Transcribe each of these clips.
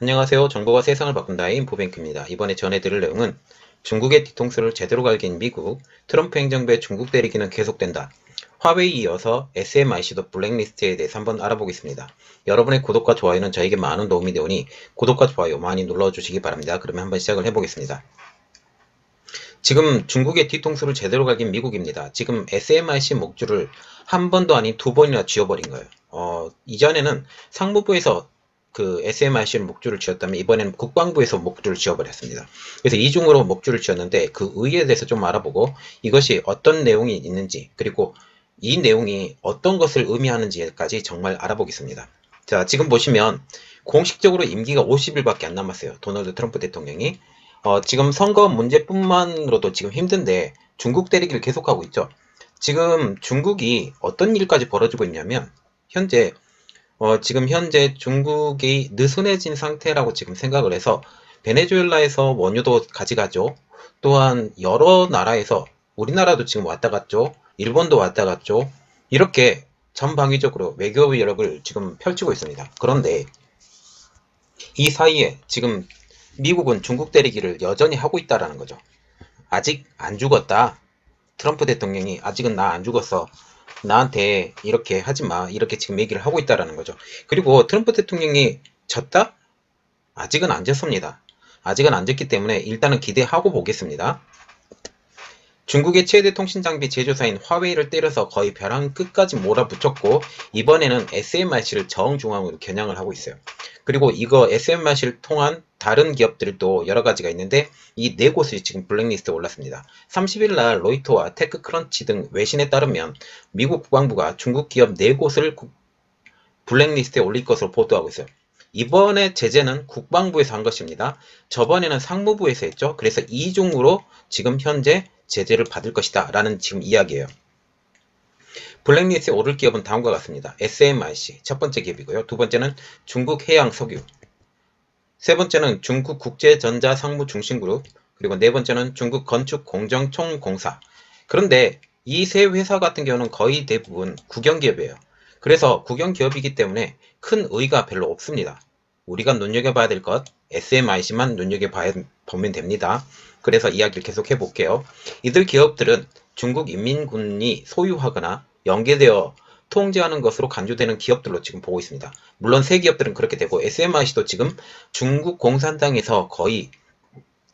안녕하세요. 정보가 세상을 바꾼다의 인포뱅크입니다. 이번에 전해드릴 내용은 중국의 뒤통수를 제대로 갈긴 미국, 트럼프 행정부의 중국 대리기는 계속된다. 화웨이 이어서 SMIC도 블랙리스트에 대해서 한번 알아보겠습니다. 여러분의 구독과 좋아요는 저에게 많은 도움이 되오니 구독과 좋아요 많이 눌러주시기 바랍니다. 그러면 한번 시작을 해보겠습니다. 지금 중국의 뒤통수를 제대로 갈긴 미국입니다. 지금 SMIC 목줄을 한 번도 아닌 두 번이나 쥐어버린 거예요. 이전에는 상무부에서 그 SMIC 목줄을 쥐었다면 이번에는 국방부에서 목줄을 쥐어버렸습니다. 그래서 이중으로 목줄을 쥐었는데 그 의의에 대해서 좀 알아보고 이것이 어떤 내용이 있는지 그리고 이 내용이 어떤 것을 의미하는지까지 정말 알아보겠습니다. 자, 지금 보시면 공식적으로 임기가 50일밖에 안 남았어요. 도널드 트럼프 대통령이. 지금 선거 문제뿐만으로도 지금 힘든데 중국 때리기를 계속하고 있죠. 지금 중국이 어떤 일까지 벌어지고 있냐면 지금 현재 중국이 느슨해진 상태라고 지금 생각을 해서 베네수엘라에서 원유도 가져가죠. 또한 여러 나라에서 우리나라도 지금 왔다 갔죠. 일본도 왔다 갔죠. 이렇게 전방위적으로 외교력을 지금 펼치고 있습니다. 그런데 이 사이에 지금 미국은 중국 때리기를 여전히 하고 있다라는 거죠. 아직 안 죽었다. 트럼프 대통령이 아직은 나 안 죽었어. 나한테 이렇게 하지 마. 이렇게 지금 얘기를 하고 있다라는 거죠. 그리고 트럼프 대통령이 졌다? 아직은 안 졌습니다. 아직은 안 졌기 때문에 일단은 기대하고 보겠습니다. 중국의 최대 통신장비 제조사인 화웨이를 때려서 거의 벼랑 끝까지 몰아붙였고 이번에는 SMIC를 정중앙으로 겨냥을 하고 있어요. 그리고 이거 SMIC를 통한 다른 기업들도 여러 가지가 있는데 이 네 곳이 지금 블랙리스트에 올랐습니다. 30일 날 로이터와 테크크런치 등 외신에 따르면 미국 국방부가 중국 기업 4곳을 블랙리스트에 올릴 것으로 보도하고 있어요. 이번에 제재는 국방부에서 한 것입니다. 저번에는 상무부에서 했죠. 그래서 이중으로 지금 현재 제재를 받을 것이다 라는 지금 이야기예요. 블랙리스트에 오를 기업은 다음과 같습니다. SMIC 첫 번째 기업이고요. 두 번째는 중국해양석유, 세 번째는 중국국제전자상무중심그룹, 그리고 네 번째는 중국건축공정총공사. 그런데 이 세 회사 같은 경우는 거의 대부분 국영기업이에요. 그래서 국영기업이기 때문에 큰 의의가 별로 없습니다. 우리가 눈여겨봐야 될 것 SMIC만 눈여겨보면 됩니다. 그래서 이야기를 계속 해볼게요. 이들 기업들은 중국 인민군이 소유하거나 연계되어 통제하는 것으로 간주되는 기업들로 지금 보고 있습니다. 물론 새 기업들은 그렇게 되고 SMIC도 지금 중국 공산당에서 거의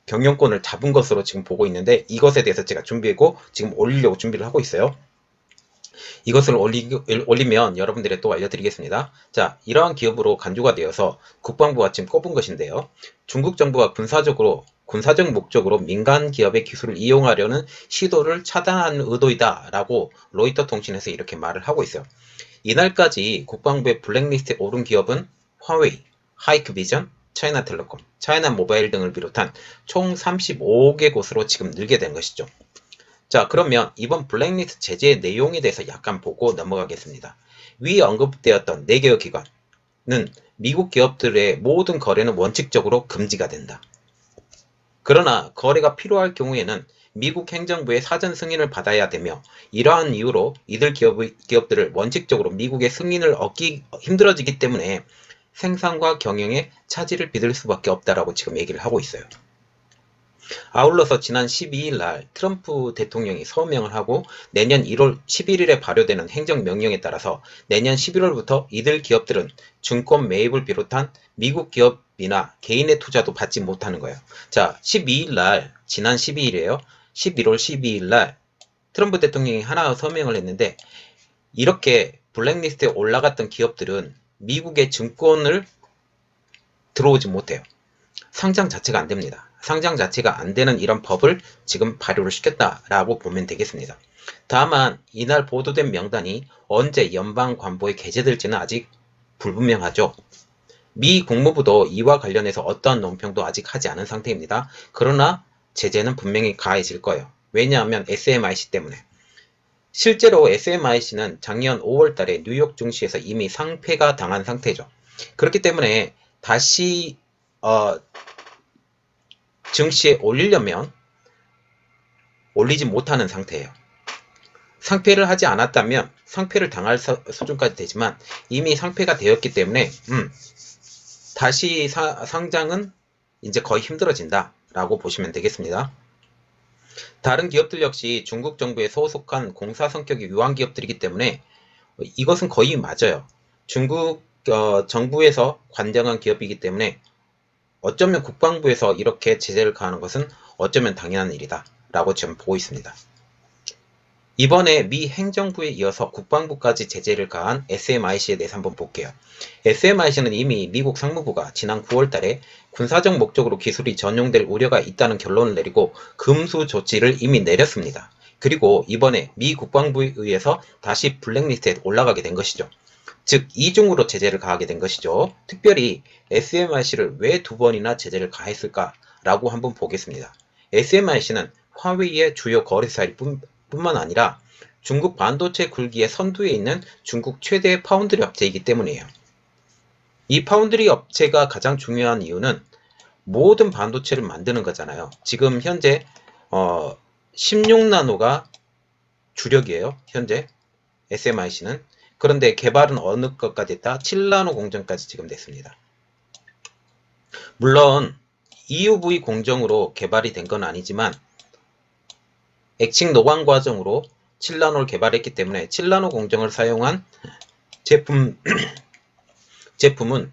경영권을 잡은 것으로 지금 보고 있는데 이것에 대해서 제가 준비하고 지금 올리려고 준비를 하고 있어요. 이것을 올리면 여러분들에 또 알려드리겠습니다. 자, 이러한 기업으로 간주가 되어서 국방부가 지금 꼽은 것인데요. 중국 정부가 군사적 목적으로 민간 기업의 기술을 이용하려는 시도를 차단하는 의도이다 라고 로이터 통신에서 이렇게 말을 하고 있어요. 이날까지 국방부의 블랙리스트에 오른 기업은 화웨이, 하이크비전, 차이나텔레콤, 차이나모바일 등을 비롯한 총 35개 곳으로 지금 늘게 된 것이죠. 자, 그러면 이번 블랙리스트 제재의 내용에 대해서 약간 보고 넘어가겠습니다. 위 언급되었던 4개의 기관은 미국 기업들의 모든 거래는 원칙적으로 금지가 된다. 그러나 거래가 필요할 경우에는 미국 행정부의 사전 승인을 받아야 되며 이러한 이유로 이들 기업들을 원칙적으로 미국의 승인을 얻기 힘들어지기 때문에 생산과 경영에 차질을 빚을 수밖에 없다라고 지금 얘기를 하고 있어요. 아울러서 지난 12일 날 트럼프 대통령이 서명을 하고 내년 1월 11일에 발효되는 행정명령에 따라서 내년 11월부터 이들 기업들은 증권 매입을 비롯한 미국 기업이나 개인의 투자도 받지 못하는 거예요. 자, 12일 날, 지난 12일이에요. 11월 12일 날 트럼프 대통령이 하나 서명을 했는데 이렇게 블랙리스트에 올라갔던 기업들은 미국의 증권을 들어오지 못해요. 상장 자체가 안 됩니다. 상장 자체가 안 되는 이런 법을 지금 발효를 시켰다라고 보면 되겠습니다. 다만 이날 보도된 명단이 언제 연방관보에 게재될지는 아직 불분명하죠. 미 국무부도 이와 관련해서 어떠한 논평도 아직 하지 않은 상태입니다. 그러나 제재는 분명히 가해질 거예요. 왜냐하면 SMIC 때문에. 실제로 SMIC는 작년 5월 달에 뉴욕 증시에서 이미 상폐가 당한 상태죠. 그렇기 때문에 다시 증시에 올리려면 올리지 못하는 상태예요. 상폐를 하지 않았다면 상폐를 당할 수준까지 되지만 이미 상폐가 되었기 때문에 다시 상장은 이제 거의 힘들어진다 라고 보시면 되겠습니다. 다른 기업들 역시 중국 정부에 소속한 공사 성격의 유한 기업들이기 때문에 이것은 거의 맞아요. 중국 정부에서 관장한 기업이기 때문에 어쩌면 국방부에서 이렇게 제재를 가하는 것은 어쩌면 당연한 일이다 라고 지금 보고 있습니다. 이번에 미 행정부에 이어서 국방부까지 제재를 가한 SMIC에 대해서 한번 볼게요. SMIC는 이미 미국 상무부가 지난 9월 달에 군사적 목적으로 기술이 전용될 우려가 있다는 결론을 내리고 금수 조치를 이미 내렸습니다. 그리고 이번에 미 국방부에 의해서 다시 블랙리스트에 올라가게 된 것이죠. 즉 이중으로 제재를 가하게 된 것이죠. 특별히 SMIC를 왜 2번이나 제재를 가했을까 라고 한번 보겠습니다. SMIC는 화웨이의 주요 거래사일 뿐만 아니라 중국 반도체 굴기의 선두에 있는 중국 최대의 파운드리 업체이기 때문이에요. 이 파운드리 업체가 가장 중요한 이유는 모든 반도체를 만드는 거잖아요. 지금 현재 16나노가 주력이에요. 현재 SMIC는. 그런데 개발은 어느 것까지 했다? 7나노 공정까지 지금 됐습니다. 물론 EUV 공정으로 개발이 된 건 아니지만 액칭 노광 과정으로 7나노를 개발했기 때문에 7나노 공정을 사용한 제품은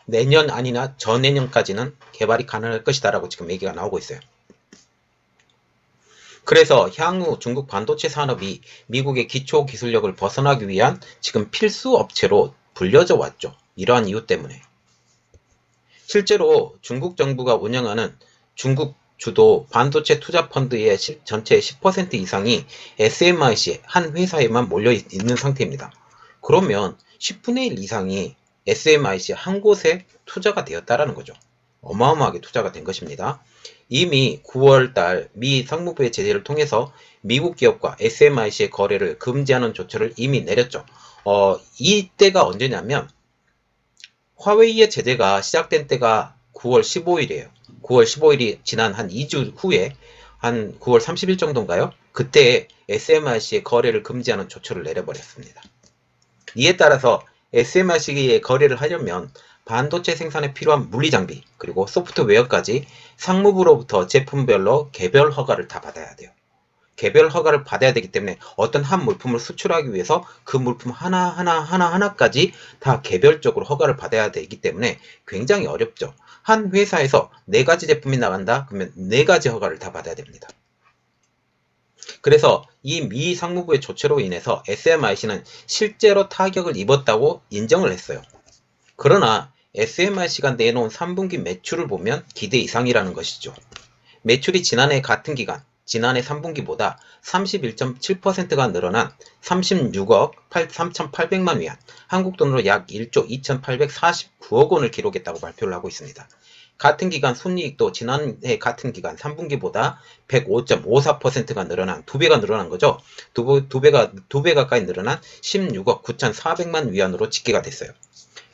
내년 아니나 전내년까지는 개발이 가능할 것이다 라고 지금 얘기가 나오고 있어요. 그래서 향후 중국 반도체 산업이 미국의 기초 기술력을 벗어나기 위한 지금 필수 업체로 불려져 왔죠. 이러한 이유 때문에. 실제로 중국 정부가 운영하는 중국 주도 반도체 투자 펀드의 전체의 10% 이상이 SMIC 한 회사에만 몰려 있는 상태입니다. 그러면 10분의 1 이상이 SMIC 한 곳에 투자가 되었다라는 거죠. 어마어마하게 투자가 된 것입니다. 이미 9월달 미 상무부의 제재를 통해서 미국 기업과 SMIC의 거래를 금지하는 조처를 이미 내렸죠. 이때가 언제냐면 화웨이의 제재가 시작된 때가 9월 15일이에요. 9월 15일이 지난 한 2주 후에 한 9월 30일 정도인가요? 그때 SMIC의 거래를 금지하는 조처를 내려버렸습니다. 이에 따라서 SMIC의 거래를 하려면 반도체 생산에 필요한 물리장비 그리고 소프트웨어까지 상무부로부터 제품별로 개별 허가를 다 받아야 돼요. 개별 허가를 받아야 되기 때문에 어떤 한 물품을 수출하기 위해서 그 물품 하나까지 다 개별적으로 허가를 받아야 되기 때문에 굉장히 어렵죠. 한 회사에서 4가지 제품이 나간다? 그러면 4가지 허가를 다 받아야 됩니다. 그래서 이 미 상무부의 조치로 인해서 SMIC는 실제로 타격을 입었다고 인정을 했어요. 그러나 SMIC가 내놓은 3분기 매출을 보면 기대 이상이라는 것이죠. 매출이 지난해 같은 기간, 지난해 3분기보다 31.7%가 늘어난 36억 3,800만 위안, 한국 돈으로 약 1조 2,849억 원을 기록했다고 발표를 하고 있습니다. 같은 기간 순이익도 지난해 같은 기간 3분기보다 105.54%가 늘어난 2배가 늘어난 거죠. 2배 가까이 늘어난 16억 9,400만 위안으로 집계가 됐어요.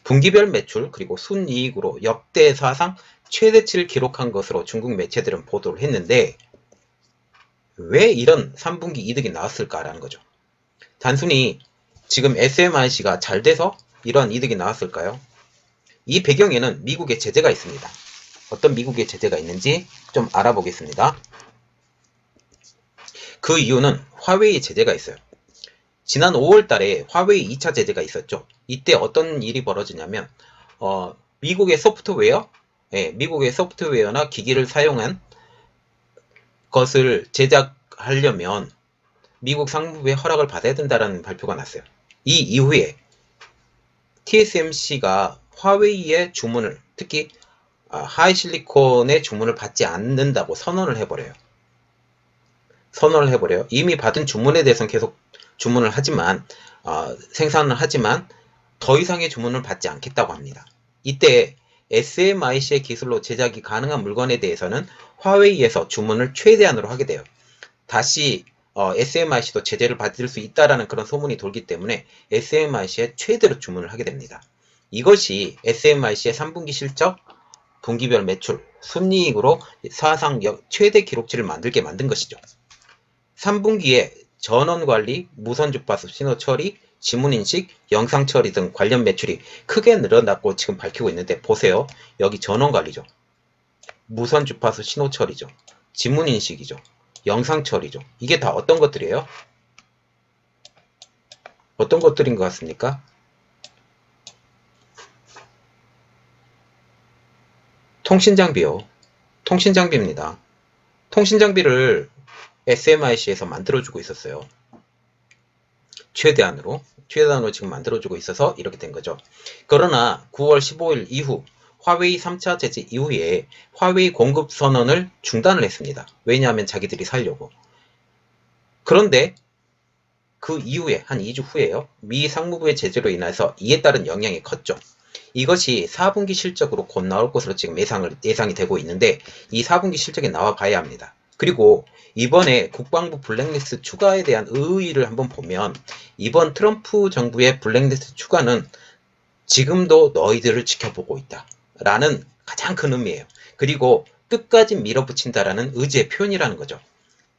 분기별 매출 그리고 순이익으로 역대 사상 최대치를 기록한 것으로 중국 매체들은 보도를 했는데 왜 이런 3분기 이득이 나왔을까라는 거죠. 단순히 지금 SMIC가 잘 돼서 이런 이득이 나왔을까요? 이 배경에는 미국의 제재가 있습니다. 어떤 미국의 제재가 있는지 좀 알아보겠습니다. 그 이유는 화웨이 제재가 있어요. 지난 5월 달에 화웨이 2차 제재가 있었죠. 이때 어떤 일이 벌어지냐면 미국의 소프트웨어, 미국의 소프트웨어나 기기를 사용한 것을 제작하려면 미국 상무부의 허락을 받아야 된다는 발표가 났어요. 이 이후에 TSMC가 화웨이의 주문을, 특히 하이실리콘의 주문을 받지 않는다고 선언을 해버려요. 이미 받은 주문에 대해서는 계속 주문을 하지만 생산을 하지만 더 이상의 주문을 받지 않겠다고 합니다. 이때 SMIC의 기술로 제작이 가능한 물건에 대해서는 화웨이에서 주문을 최대한으로 하게 돼요. 다시 SMIC도 제재를 받을 수 있다라는 그런 소문이 돌기 때문에 SMIC에 최대로 주문을 하게 됩니다. 이것이 SMIC의 3분기 실적, 분기별 매출, 순이익으로 사상 최대 기록치를 만들게 만든 것이죠. 3분기에 전원관리, 무선 주파수 신호 처리, 지문인식, 영상처리 등 관련 매출이 크게 늘어났고 지금 밝히고 있는데 보세요. 여기 전원관리죠. 무선 주파수 신호처리죠. 지문인식이죠. 영상처리죠. 이게 다 어떤 것들이에요? 어떤 것들인 것 같습니까? 통신장비요. 통신장비입니다. 통신장비를 SMIC에서 만들어주고 있었어요. 최대한으로 지금 만들어주고 있어서 이렇게 된 거죠. 그러나 9월 15일 이후 화웨이 3차 제재 이후에 화웨이 공급 선언을 중단을 했습니다. 왜냐하면 자기들이 살려고. 그런데 그 이후에 한 2주 후에요. 미 상무부의 제재로 인해서 이에 따른 영향이 컸죠. 이것이 4분기 실적으로 곧 나올 것으로 지금 예상이 되고 있는데 이 4분기 실적이 나와 봐야 합니다. 그리고 이번에 국방부 블랙리스트 추가에 대한 의의를 한번 보면 이번 트럼프 정부의 블랙리스트 추가는 지금도 너희들을 지켜보고 있다 라는 가장 큰 의미예요. 그리고 끝까지 밀어붙인다라는 의지의 표현이라는 거죠.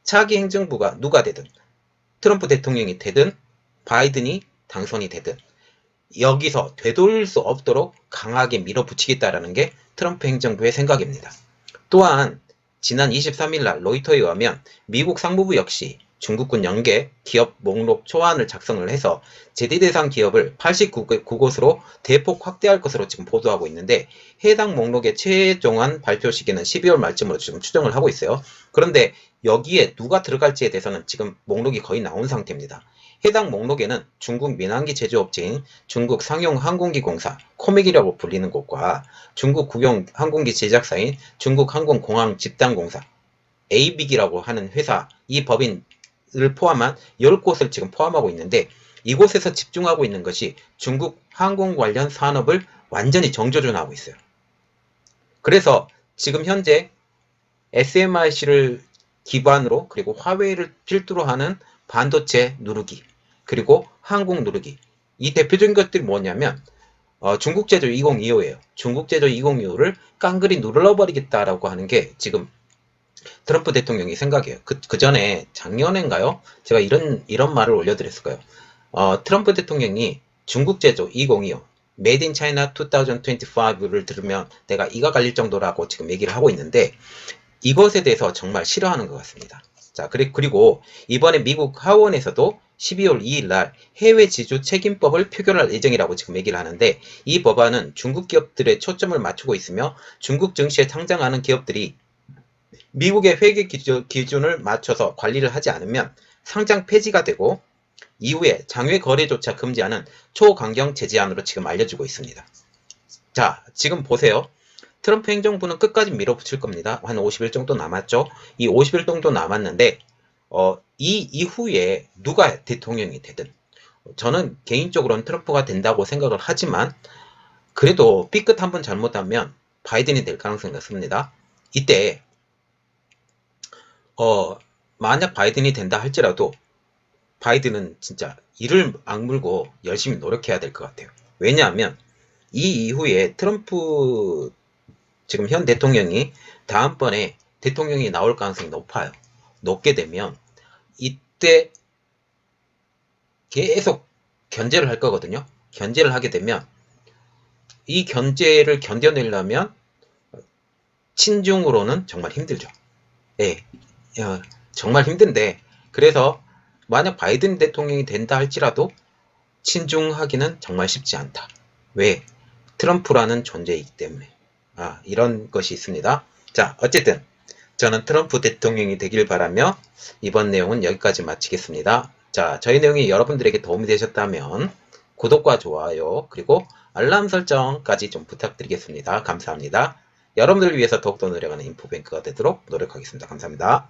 차기 행정부가 누가 되든 트럼프 대통령이 되든 바이든이 당선이 되든 여기서 되돌릴 수 없도록 강하게 밀어붙이겠다라는 게 트럼프 행정부의 생각입니다. 또한 지난 23일 날 로이터에 의하면 미국 상무부 역시 중국군 연계 기업 목록 초안을 작성을 해서 제재 대상 기업을 89곳으로 대폭 확대할 것으로 지금 보도하고 있는데 해당 목록의 최종한 발표 시기는 12월 말쯤으로 지금 추정을 하고 있어요. 그런데 여기에 누가 들어갈지에 대해서는 지금 목록이 거의 나온 상태입니다. 해당 목록에는 중국 민항기 제조업체인 중국 상용항공기공사, 코맥이라고 불리는 곳과 중국 국영 항공기 제작사인 중국 항공공항 집단공사, ABIC이라고 하는 회사, 이 법인을 포함한 10곳을 지금 포함하고 있는데 이곳에서 집중하고 있는 것이 중국 항공 관련 산업을 완전히 정조준하고 있어요. 그래서 지금 현재 SMIC를 기반으로 그리고 화웨이를 필두로 하는 반도체 누르기 그리고 항공 누르기 이 대표적인 것들이 뭐냐면 중국 제조 2025예요. 중국 제조 2025를 깡그리 눌러버리겠다라고 하는 게 지금 트럼프 대통령의 생각이에요. 그 전에 작년인가요? 제가 이런 말을 올려드렸을 거예요. 트럼프 대통령이 중국 제조 2025 Made in China 2025를 들으면 내가 이가 갈릴 정도라고 지금 얘기를 하고 있는데 이것에 대해서 정말 싫어하는 것 같습니다. 자, 그리고 이번에 미국 하원에서도 12월 2일 날 해외 지주 책임법을 표결할 예정이라고 지금 얘기를 하는데 이 법안은 중국 기업들의 초점을 맞추고 있으며 중국 증시에 상장하는 기업들이 미국의 회계 기준을 맞춰서 관리를 하지 않으면 상장 폐지가 되고 이후에 장외 거래조차 금지하는 초강경 제재안으로 지금 알려지고 있습니다. 자, 지금 보세요. 트럼프 행정부는 끝까지 밀어붙일 겁니다. 한 50일 정도 남았죠. 이 50일 정도 남았는데 이 이후에 누가 대통령이 되든 저는 개인적으로는 트럼프가 된다고 생각을 하지만 그래도 삐끗 한번 잘못하면 바이든이 될 가능성이 높습니다. 이때 만약 바이든이 된다 할지라도 바이든은 진짜 이를 악물고 열심히 노력해야 될 것 같아요. 왜냐하면 이 이후에 트럼프 지금 현 대통령이 다음번에 대통령이 나올 가능성이 높아요. 높게 되면 이때 계속 견제를 할 거거든요. 견제를 하게 되면 이 견제를 견뎌내려면 친중으로는 정말 힘들죠. 예, 정말 힘든데 그래서 만약 바이든 대통령이 된다 할지라도 친중하기는 정말 쉽지 않다. 왜? 트럼프라는 존재이기 때문에. 이런 것이 있습니다. 자, 어쨌든 저는 트럼프 대통령이 되길 바라며 이번 내용은 여기까지 마치겠습니다. 자, 저희 내용이 여러분들에게 도움이 되셨다면 구독과 좋아요 그리고 알람 설정까지 좀 부탁드리겠습니다. 감사합니다. 여러분들을 위해서 더욱더 노력하는 인포뱅크가 되도록 노력하겠습니다. 감사합니다.